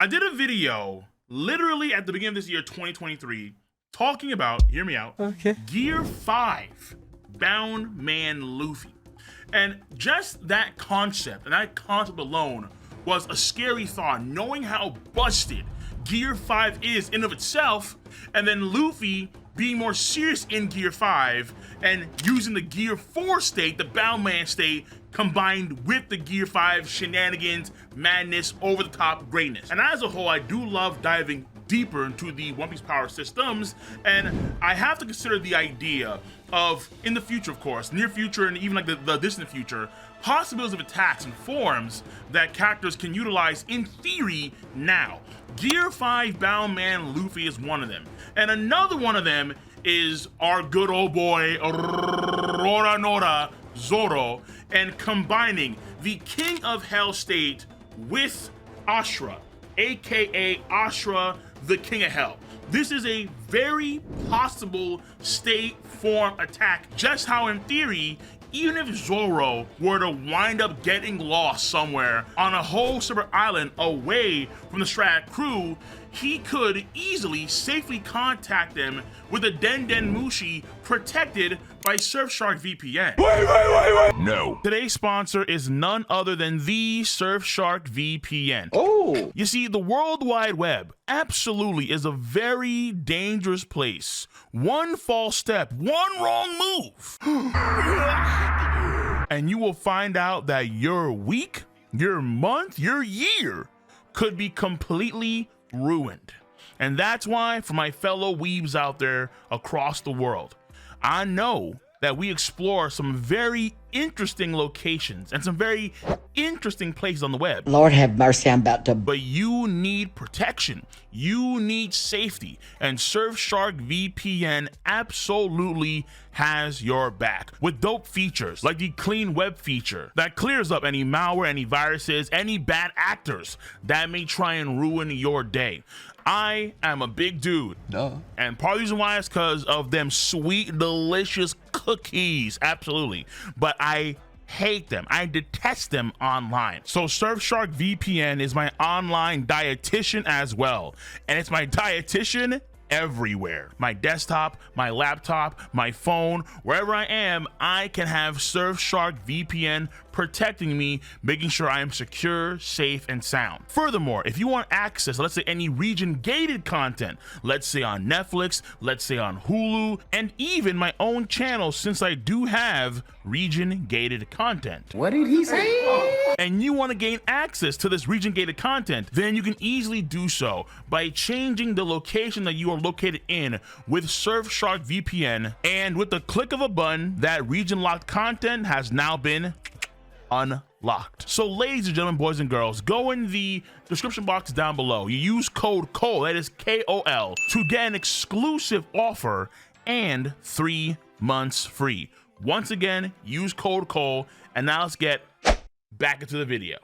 I did a video literally at the beginning of this year, 2023, talking about, hear me out, Gear 5 Bound Man Luffy. And just that concept, and that concept alone, was a scary thought, knowing how busted Gear 5 is in of itself, and then Luffy being more serious in Gear 5 and using the Gear 4 state, the Bound Man state, combined with the Gear 5 shenanigans, madness, over-the-top greatness. And as a whole, I do love diving deeper into the One Piece power systems, and I have to consider the idea of, in the future of course, near future and even like the distant future, possibilities of attacks and forms that characters can utilize in theory now. Gear 5 Bound Man Luffy is one of them, and another one of them is our good old boy Rora Zoro, and combining the King of Hell state with Ashura, aka Ashura, the King of Hell. This is a very possible state form attack, just how in theory, even if Zoro were to wind up getting lost somewhere on a whole separate island away from the Strat crew, he could easily safely contact them with a Den Mushi protected by Surfshark VPN. Wait. No. Today's sponsor is none other than the Surfshark VPN. Oh. You see, the World Wide Web absolutely is a very dangerous place. One false step, one wrong move, and you will find out that your week, your month, your year could be completely ruined. And that's why, for my fellow weebs out there across the world, I know that we explore some very interesting locations and some very interesting places on the web. Lord have mercy, I'm about to. But you need protection, you need safety, and Surfshark VPN absolutely has your back with dope features like the clean web feature that clears up any malware, any viruses, any bad actors that may try and ruin your day. I am a big dude. Duh. And part of the reason why is because of them sweet, delicious cookies. Absolutely. But I hate them. I detest them online. So Surfshark VPN is my online dietitian as well. And it's my dietitian everywhere. My desktop, my laptop, my phone, wherever I am, I can have Surfshark VPN protecting me, making sure I am secure, safe, and sound. Furthermore, if you want access, let's say any region-gated content, let's say on Netflix, let's say on Hulu, and even my own channel, since I do have region-gated content. What did he say? And you want to gain access to this region-gated content, then you can easily do so by changing the location that you are located in with Surfshark VPN, and with the click of a button, that region-locked content has now been unlocked. So ladies and gentlemen, boys and girls, go in the description box down below. You use code KOL, that is KOL, to get an exclusive offer and 3 months free. Once again, use code KOL, and now let's get back into the video.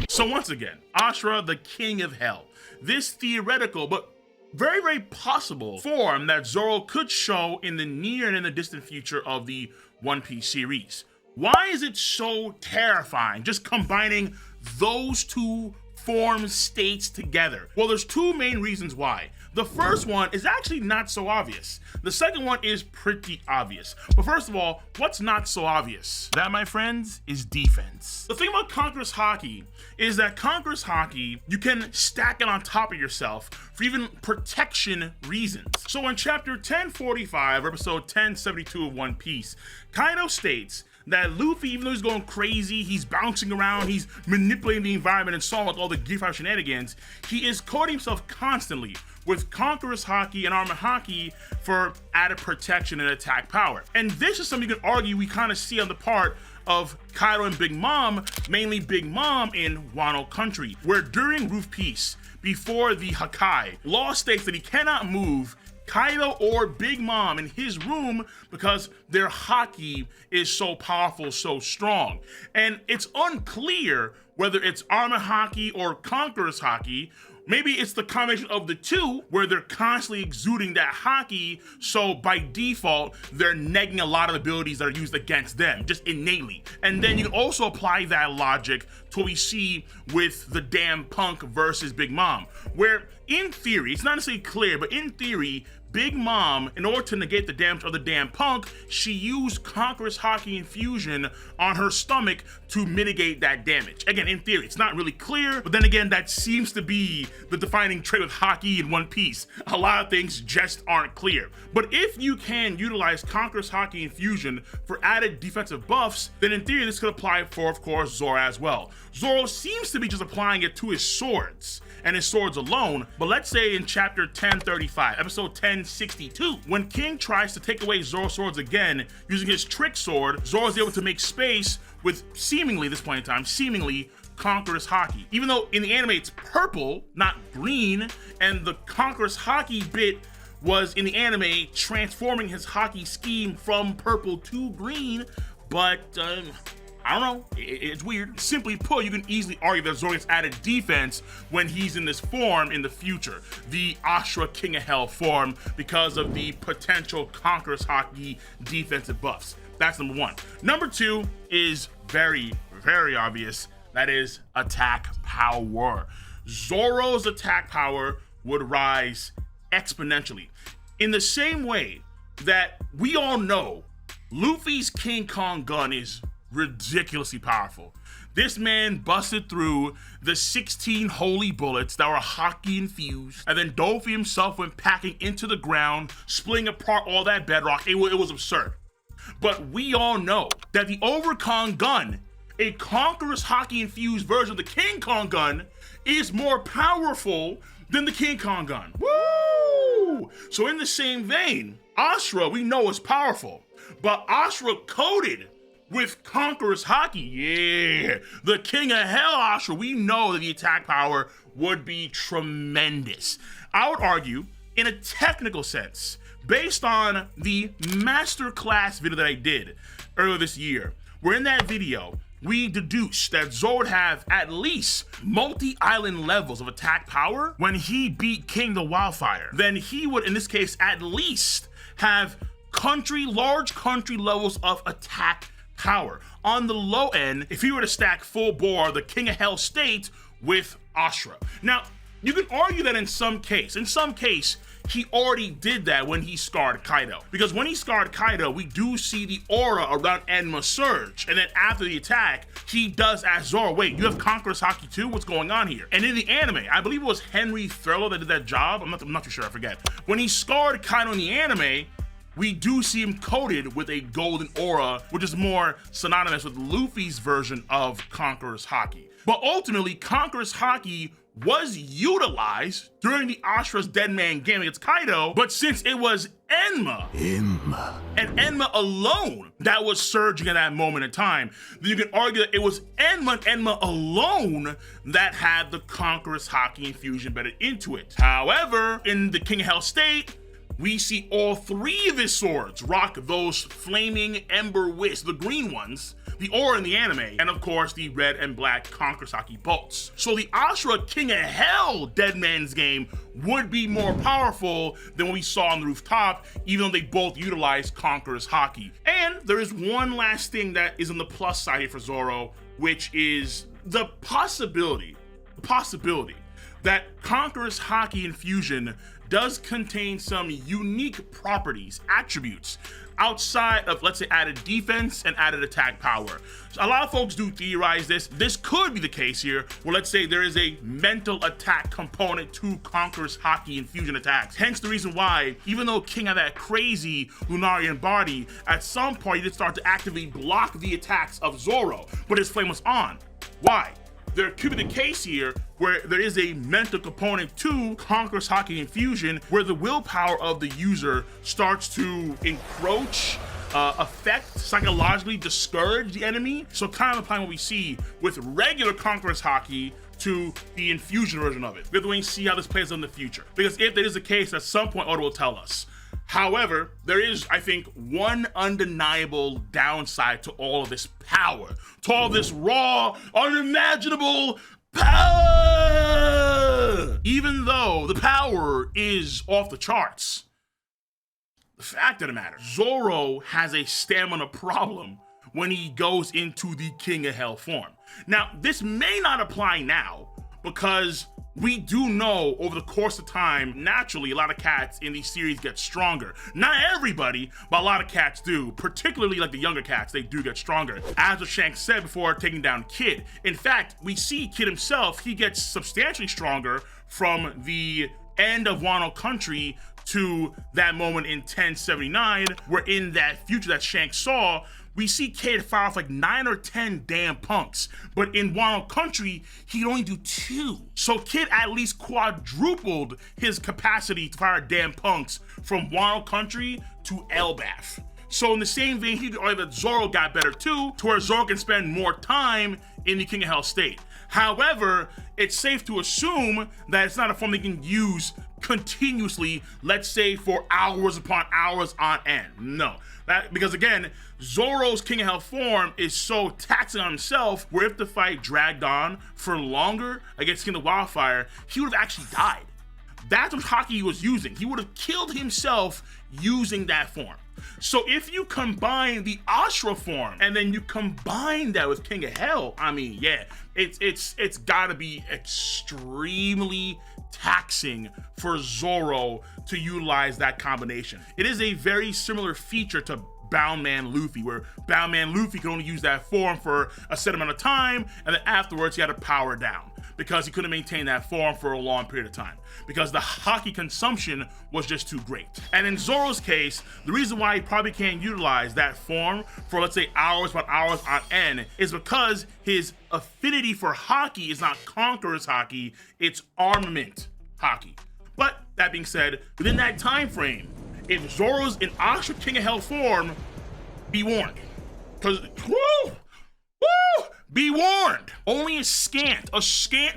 So once again, Ashura, the King of Hell. This theoretical but very, very possible form that Zoro could show in the near and in the distant future of the One Piece series. Why is it so terrifying just combining those two form states together? Well, there's two main reasons why. The first one is actually not so obvious. The second one is pretty obvious. But first of all, what's not so obvious? That, my friends, is defense. The thing about Conqueror's Haki is that Conqueror's Haki, you can stack it on top of yourself for even protection reasons. So in chapter 1045, episode 1072 of One Piece, Kaido states that Luffy, even though he's going crazy, he's bouncing around, he's manipulating the environment and so on with all the Gear 5 shenanigans, he is coating himself constantly with Conqueror's Haki and Armor Haki for added protection and attack power. And this is something you can argue we kind of see on the part of Kaido and Big Mom, mainly Big Mom in Wano Country, where during Roof Peace, before the Hakai, law states that he cannot move Kaido or Big Mom in his room because their haki is so powerful, so strong. And it's unclear whether it's Armor Haki or Conqueror's Haki, maybe it's the combination of the two where they're constantly exuding that haki, so by default, they're negging a lot of abilities that are used against them, just innately. And then you can also apply that logic to what we see with the damn Punk versus Big Mom, where in theory, it's not necessarily clear, but in theory, Big Mom, in order to negate the damage of the damn Punk, she used Conqueror's Haki Infusion on her stomach to mitigate that damage. Again, in theory, it's not really clear, but then again, that seems to be the defining trait with Haki in One Piece. A lot of things just aren't clear. But if you can utilize Conqueror's Haki Infusion for added defensive buffs, then in theory, this could apply for, of course, Zoro as well. Zoro seems to be just applying it to his swords and his swords alone, but let's say in chapter 1035, episode 1062, when King tries to take away Zoro's swords again using his trick sword, Zoro's able to make space with seemingly, this point in time, seemingly Conqueror's Haki. Even though in the anime it's purple, not green, and the Conqueror's Haki bit was in the anime transforming his Haki scheme from purple to green, but I don't know, it's weird. Simply put, you can easily argue that Zoro gets added defense when he's in this form in the future, the Ashura King of Hell form, because of the potential Conqueror's Haki defensive buffs. That's number one. Number two is very, very obvious. That is attack power. Zoro's attack power would rise exponentially. In the same way that we all know Luffy's King Kong gun is ridiculously powerful. This man busted through the 16 holy bullets that were Haki infused, and then Dofi himself went packing into the ground, splitting apart all that bedrock. It was absurd. But we all know that the Overkong gun, a Conqueror's Haki infused version of the King Kong gun, is more powerful than the King Kong gun. Woo! So in the same vein, Ashura we know is powerful, but Ashura coated with Conqueror's Haki, yeah, the King of Hell Ashura, we know that the attack power would be tremendous. I would argue, in a technical sense, based on the masterclass video that I did earlier this year, where in that video, we deduced that Zoro would have at least multi-island levels of attack power when he beat King the Wildfire. Then he would, in this case, at least have large country levels of attack power. On the low end, if he were to stack full bore the King of Hell state with Ashura. Now, you can argue that in some case, he already did that when he scarred Kaido. Because when he scarred Kaido, we do see the aura around Enma surge. And then after the attack, he does ask Zoro, wait, you have Conqueror's Haki too? What's going on here? And in the anime, I believe it was Henry Thurlow that did that job. I'm not too sure, I forget. When he scarred Kaido in the anime, we do see him coated with a golden aura, which is more synonymous with Luffy's version of Conqueror's Haki. But ultimately, Conqueror's Haki was utilized during the Ashura's Dead Man game against Kaido, but since it was Enma and Enma alone that was surging at that moment in time, then you can argue that it was Enma alone that had the Conqueror's Haki infusion embedded into it. However, in the King of Hell state, we see all three of his swords rock those flaming ember wisps, the green ones, the aura in the anime, and of course the red and black Conqueror's Haki bolts. So the Ashura King of Hell Dead Man's game would be more powerful than what we saw on the rooftop, even though they both utilize Conqueror's Haki. And there is one last thing that is on the plus side here for Zoro, which is the possibility that Conqueror's Haki infusion does contain some unique properties, attributes, outside of, let's say, added defense and added attack power. So a lot of folks do theorize this. This could be the case here, where let's say there is a mental attack component to Conqueror's Haki infusion attacks. Hence the reason why, even though King had that crazy Lunarian body, at some point he did start to actively block the attacks of Zoro, but his flame was on. Why? There could be the case here where there is a mental component to Conqueror's Haki infusion where the willpower of the user starts to encroach, affect, psychologically discourage the enemy. So kind of applying what we see with regular Conqueror's Haki to the infusion version of it. We're going to see how this plays out in the future. Because if that is the case, at some point Oda will tell us. However, there is, I think, one undeniable downside to all of this power, to all this raw, unimaginable power. Even is off the charts. The fact of the matter, Zoro has a stamina problem when he goes into the King of Hell form. Now, this may not apply now, because we do know over the course of time, naturally, a lot of cats in these series get stronger. Not everybody, but a lot of cats do, particularly like the younger cats, they do get stronger. As what Shanks said before taking down Kid. In fact, we see Kid himself, he gets substantially stronger from the end of Wano Country to that moment in 1079, where in that future that Shanks saw, we see Kid fire off like 9 or 10 damn punks, but in Wano Country, he'd only do 2. So Kid at least quadrupled his capacity to fire damn punks from Wano Country to Elbaf. So in the same vein, he could argue that Zoro got better too, to where Zoro can spend more time in the King of Hell state. However, it's safe to assume that it's not a form they can use continuously, let's say for hours upon hours on end. No, because again, Zoro's King of Hell form is so taxing on himself, where if the fight dragged on for longer against King of Wildfire, he would have actually died. That's what Haki was using. He would have killed himself using that form. So if you combine the Ashura form and then you combine that with King of Hell, I mean, yeah, it's gotta be extremely taxing for Zoro to utilize that combination. It is a very similar feature to Bound Man Luffy, where Bound Man Luffy can only use that form for a set amount of time, and then afterwards he had to power down because he couldn't maintain that form for a long period of time because the Haki consumption was just too great. And in Zoro's case, the reason why he probably can't utilize that form for, let's say, hours upon hours on end is because his affinity for Haki is not Conqueror's Haki, it's Armament Haki. But that being said, within that time frame, if Zoro's in Ashura King of Hell form, be warned. Because, be warned. Only a scant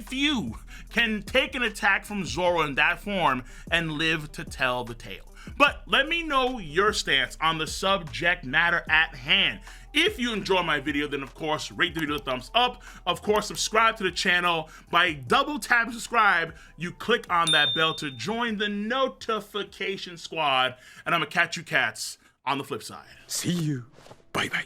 few can take an attack from Zoro in that form and live to tell the tale. But let me know your stance on the subject matter at hand. If you enjoy my video, then of course, rate the video a thumbs up. Of course, subscribe to the channel. By double tapping subscribe, you click on that bell to join the notification squad. And I'm gonna catch you cats on the flip side. See you. Bye-bye.